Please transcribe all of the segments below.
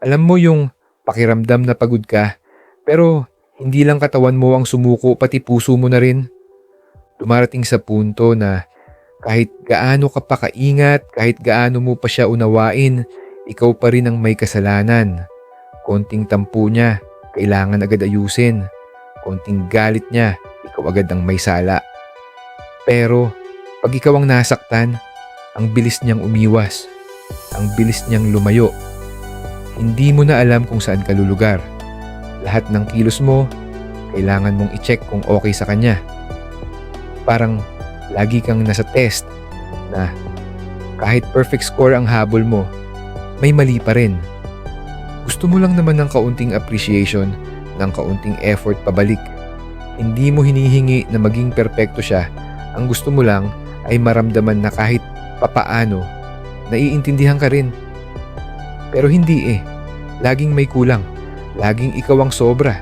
Alam mo yung pakiramdam na pagod ka, pero hindi lang katawan mo ang sumuko, pati puso mo na rin. Dumarating sa punto na kahit gaano ka pa kaingat, kahit gaano mo pa siya unawain, ikaw pa rin ang may kasalanan. Konting tampo niya, kailangan agad ayusin. Konting galit niya, ikaw agad ang may sala. Pero pag ikaw ang nasaktan, ang bilis niyang umiwas. Ang bilis niyang lumayo. Hindi mo na alam kung saan ka lulugar. Lahat ng kilos mo, kailangan mong i-check kung okay sa kanya. Parang lagi kang nasa test na kahit perfect score ang habol mo, may mali pa rin. Gusto mo lang naman ng kaunting appreciation, ng kaunting effort pabalik. Hindi mo hinihingi na maging perpekto siya. Ang gusto mo lang ay maramdaman na kahit papaano, naiintindihan ka rin. Pero hindi eh. Laging may kulang. Laging ikaw ang sobra.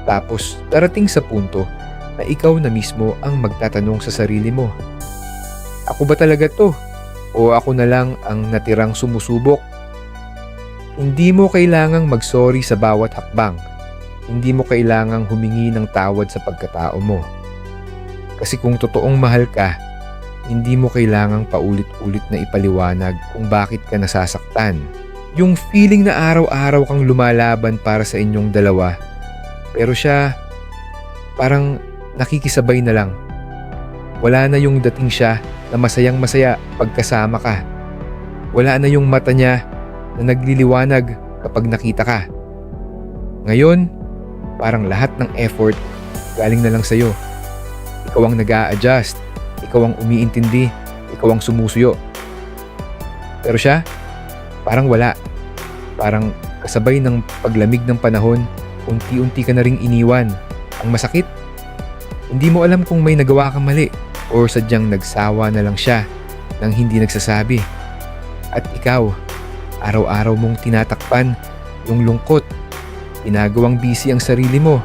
Tapos darating sa punto na ikaw na mismo ang magtatanong sa sarili mo. Ako ba talaga to? O ako na lang ang natirang sumusubok? Hindi mo kailangang mag-sorry sa bawat hakbang. Hindi mo kailangang humingi ng tawad sa pagkatao mo. Kasi kung totoong mahal ka, hindi mo kailangang paulit-ulit na ipaliwanag kung bakit ka nasasaktan. Yung feeling na araw-araw kang lumalaban para sa inyong dalawa, pero siya parang nakikisabay na lang. Wala na yung dating siya na masayang masaya pagkasama ka. Wala na yung mata niya na nagliliwanag kapag nakita ka. Ngayon, parang lahat ng effort galing na lang sa'yo. Ikaw ang nag-a-adjust, ikaw ang umiintindi, ikaw ang sumusuyo. Pero siya, parang wala. Parang kasabay ng paglamig ng panahon, unti-unti ka na ring iniwan. Ang masakit, hindi mo alam kung may nagawa kang mali o sadyang nagsawa na lang siya nang hindi nagsasabi. At ikaw, araw-araw mong tinatakpan yung lungkot. Ginagawang busy ang sarili mo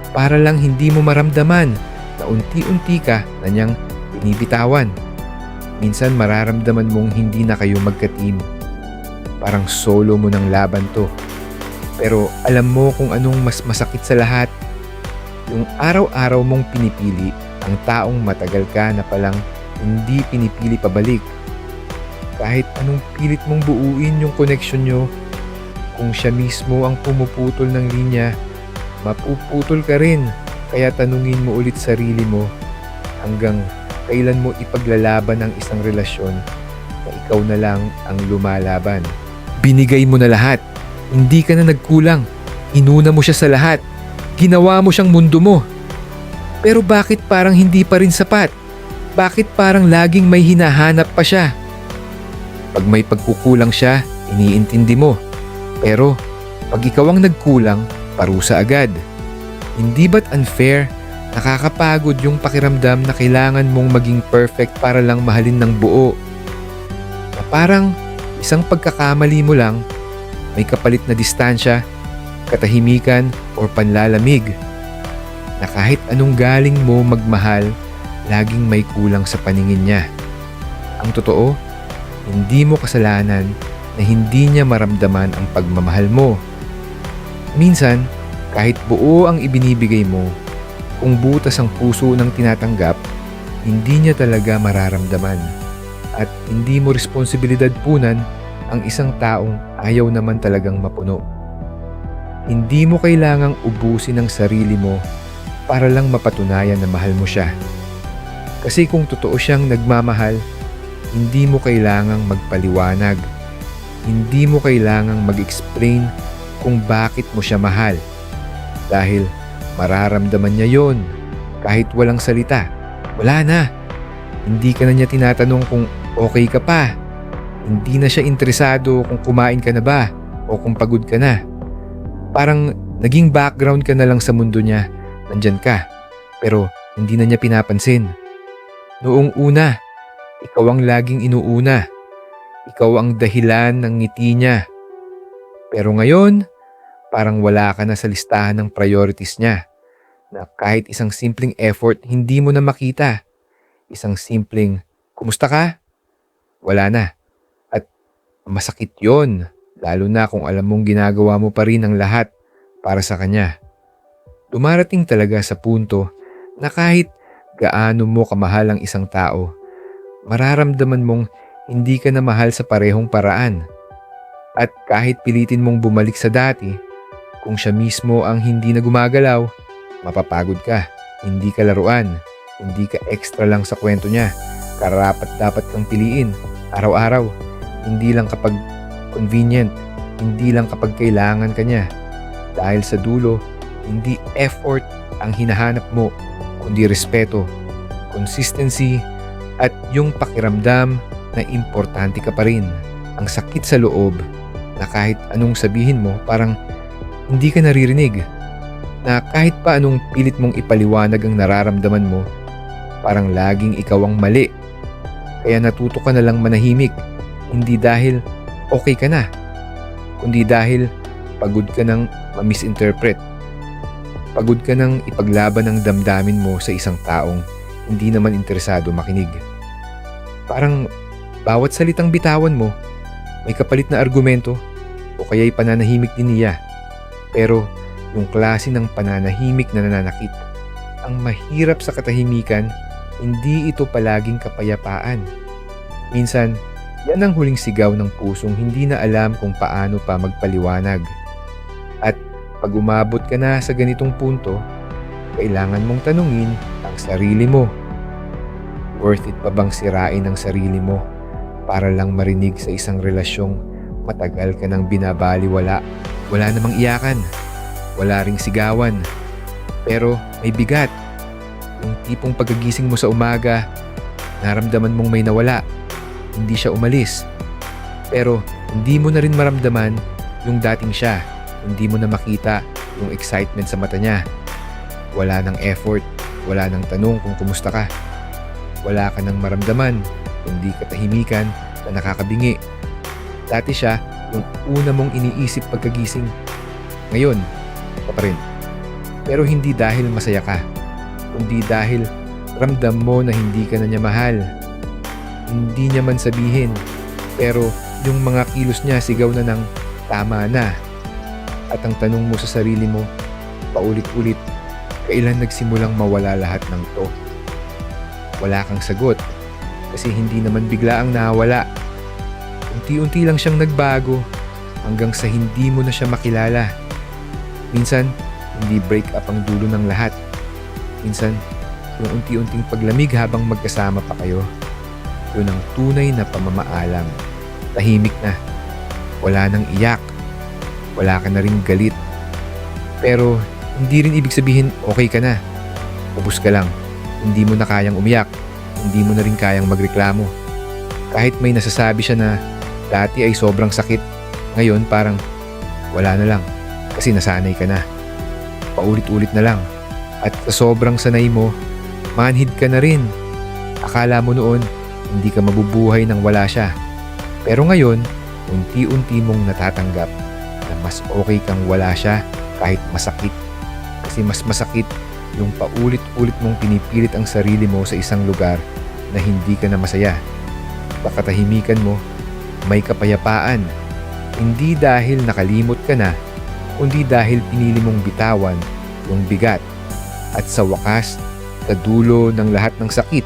para lang hindi mo maramdaman na unti-unti ka na niyang binibitawan. Minsan mararamdaman mong hindi na kayo magka-team. Parang solo mo ng laban to. Pero alam mo kung anong mas masakit sa lahat? Yung araw-araw mong pinipili ang taong matagal ka na palang hindi pinipili pabalik. Kahit anong pilit mong buuin yung connection nyo, kung siya mismo ang pumuputol ng linya, mapuputol ka rin. Kaya tanungin mo ulit sarili mo hanggang kailan mo ipaglalaban ang isang relasyon na ikaw na lang ang lumalaban. Binigay mo na lahat. Hindi ka na nagkulang. Inuna mo siya sa lahat. Ginawa mo siyang mundo mo. Pero bakit parang hindi pa rin sapat? Bakit parang laging may hinahanap pa siya? Pag may pagkukulang siya, iniintindi mo. Pero pag ikaw ang nagkulang, parusa agad. Hindi ba't unfair? Nakakapagod yung pakiramdam na kailangan mong maging perfect para lang mahalin ng buo. Na parang isang pagkakamali mo lang, may kapalit na distansya, katahimikan o panlalamig. Na kahit anong galing mo magmahal, laging may kulang sa paningin niya. Ang totoo, hindi mo kasalanan na hindi niya maramdaman ang pagmamahal mo. Minsan, kahit buo ang ibinibigay mo, kung butas ang puso ng tinatanggap, hindi niya talaga mararamdaman. At hindi mo responsibilidad punan ang isang taong ayaw naman talagang mapuno. Hindi mo kailangang ubusin ang sarili mo para lang mapatunayan na mahal mo siya. Kasi kung totoo siyang nagmamahal, hindi mo kailangang magpaliwanag. Hindi mo kailangang mag-explain kung bakit mo siya mahal. Dahil mararamdaman niya yon kahit walang salita. Wala na. Hindi ka na niya tinatanong kung okay ka pa. Hindi na siya interesado kung kumain ka na ba o kung pagod ka na. Parang naging background ka na lang sa mundo niya. Nandyan ka, pero hindi na niya pinapansin. Noong una, ikaw ang laging inuuna. Ikaw ang dahilan ng ngiti niya. Pero ngayon, parang wala ka na sa listahan ng priorities niya. Na kahit isang simpleng effort hindi mo na makita. Isang simpleng, kumusta ka? Wala na. At masakit yon, lalo na kung alam mong ginagawa mo pa rin ang lahat para sa kanya. Dumarating talaga sa punto na kahit gaano mo kamahal ang isang tao, mararamdaman mong hindi ka na mahal sa parehong paraan. At kahit pilitin mong bumalik sa dati, kung siya mismo ang hindi na gumagalaw, mapapagod ka, hindi ka laruan, hindi ka extra lang sa kwento niya. Karapat dapat kang piliin, araw-araw, hindi lang kapag convenient, hindi lang kapag kailangan ka niya. Dahil sa dulo, hindi effort ang hinahanap mo, kundi respeto, consistency, at yung pakiramdam na importante ka pa rin. Ang sakit sa loob na kahit anong sabihin mo parang hindi ka naririnig. Na kahit pa anong pilit mong ipaliwanag ang nararamdaman mo, parang laging ikaw ang mali. Kaya natuto ka na lang manahimik, hindi dahil okay ka na, kundi dahil pagod ka ng ma-misinterpret. Pagod ka ng ipaglaban ang damdamin mo sa isang taong hindi naman interesado makinig. Parang bawat salitang bitawan mo, may kapalit na argumento o kaya'y pananahimik din niya. Pero yung klase ng pananahimik na nananakit, ang mahirap sa katahimikan, hindi ito palaging kapayapaan. Minsan, yan ang huling sigaw ng pusong hindi na alam kung paano pa magpaliwanag. At pag umabot ka na sa ganitong punto, kailangan mong tanungin ang sarili mo. Worth it pa bang sirain ang sarili mo para lang marinig sa isang relasyong matagal ka nang binabaliwala? Wala namang iyakan, wala ring sigawan, pero may bigat. Yung tipong pagkagising mo sa umaga, naramdaman mong may nawala, hindi siya umalis. Pero hindi mo na rin maramdaman yung dating siya, hindi mo na makita yung excitement sa mata niya. Wala nang effort, wala nang tanong kung kumusta ka. Wala ka nang maramdaman, kundi katahimikan na nakakabingi. Dati siya yung una mong iniisip pagkagising. Ngayon, ka pa rin. Pero hindi dahil masaya ka, kundi dahil ramdam mo na hindi ka na niya mahal. Hindi niya man sabihin, pero yung mga kilos niya sigaw na ng tama na. At ang tanong mo sa sarili mo, paulit-ulit, kailan nagsimulang mawala lahat ng to? Wala kang sagot kasi hindi naman bigla ang nawala. Unti-unti lang siyang nagbago hanggang sa hindi mo na siya makilala. Minsan, hindi break up ang dulo ng lahat. Minsan, yung unti-unting paglamig habang magkasama pa kayo, yun ang tunay na pamamaalam. Tahimik na. Wala nang iyak. Wala ka na rin galit. Pero hindi rin ibig sabihin okay ka na. Ubus ka lang. Hindi mo na kayang umiyak. Hindi mo na rin kayang magreklamo. Kahit may nasasabi siya na dati ay sobrang sakit, ngayon parang wala na lang kasi nasanay ka na. Paulit-ulit na lang. At sa sobrang sanay mo, manhid ka na rin. Akala mo noon hindi ka mabubuhay nang wala siya. Pero ngayon, unti-unti mong natatanggap na mas okay kang wala siya kahit masakit. Kasi mas masakit yung paulit-ulit mong pinipilit ang sarili mo sa isang lugar na hindi ka na masaya. Sa katahimikan mo, may kapayapaan. Hindi dahil nakalimot ka na, kundi dahil pinili mong bitawan yung bigat. At sa wakas, sa dulo ng lahat ng sakit,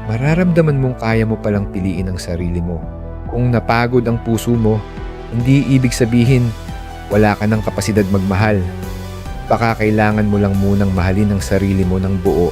mararamdaman mong kaya mo palang piliin ang sarili mo. Kung napagod ang puso mo, hindi ibig sabihin wala ka ng kapasidad magmahal. Baka kailangan mo lang munang mahalin ang sarili mo ng buo.